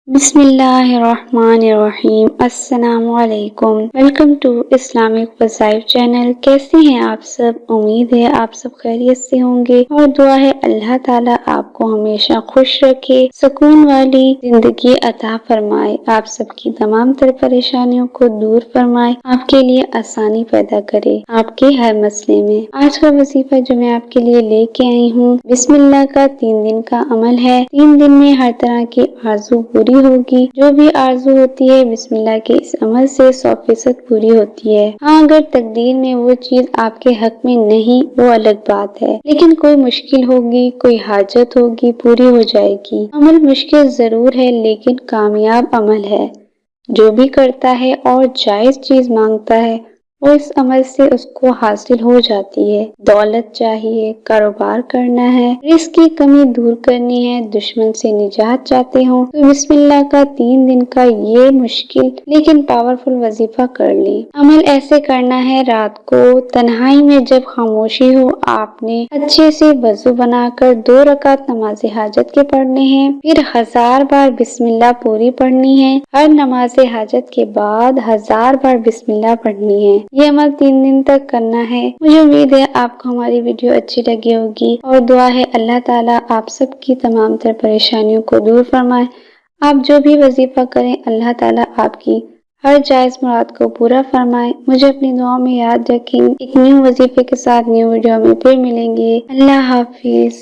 بسم اللہ الرحمن الرحیم۔ السلام علیکم۔ ویلکم ٹو اسلامک وظائف چینل۔ کیسے ہیں آپ سب؟ امید ہے آپ سب خیریت سے ہوں گے اور دعا ہے اللہ تعالیٰ آپ کو ہمیشہ خوش رکھے، سکون والی زندگی عطا فرمائے، آپ سب کی تمام تر پریشانیوں کو دور فرمائے، آپ کے لیے آسانی پیدا کرے آپ کے ہر مسئلے میں۔ آج کا وظیفہ جو میں آپ کے لیے لے کے آئی ہوں، بسم اللہ کا 3 دن کا عمل ہے۔ 3 دن میں ہر طرح کی آرزو پوری ہوگی۔ جو بھی آرزو ہوتی ہے بسم اللہ کے اس عمل سے 100% پوری ہوتی ہے۔ ہاں، اگر تقدیر میں وہ چیز آپ کے حق میں نہیں، وہ الگ بات ہے، لیکن کوئی مشکل ہوگی، کوئی حاجت ہوگی، پوری ہو جائے گی۔ عمل مشکل ضرور ہے لیکن کامیاب عمل ہے۔ جو بھی کرتا ہے اور جائز چیز مانگتا ہے وہ اس عمل سے اس کو حاصل ہو جاتی ہے۔ دولت چاہیے، کاروبار کرنا ہے، رزق کی کمی دور کرنی ہے، دشمن سے نجات چاہتے ہوں تو بسم اللہ کا 3 دن کا یہ مشکل لیکن پاورفل وظیفہ کر لیں۔ عمل ایسے کرنا ہے، رات کو تنہائی میں جب خاموشی ہو، آپ نے اچھے سے وضو بنا کر 2 رکعت نماز حاجت کے پڑھنے ہیں، پھر 1000 بار بسم اللہ پوری پڑھنی ہے۔ ہر نماز حاجت کے بعد 1000 بار بسم اللہ پڑھنی ہے۔ یہ عمل 3 دن تک کرنا ہے۔ مجھے امید ہے آپ کو ہماری ویڈیو اچھی لگی ہوگی اور دعا ہے اللہ تعالیٰ آپ سب کی تمام تر پریشانیوں کو دور فرمائے۔ آپ جو بھی وظیفہ کریں اللہ تعالیٰ آپ کی ہر جائز مراد کو پورا فرمائے۔ مجھے اپنی دعاؤں میں یاد رکھیں۔ ایک نیو وظیفے کے ساتھ نیو ویڈیو میں پھر ملیں گے۔ اللہ حافظ۔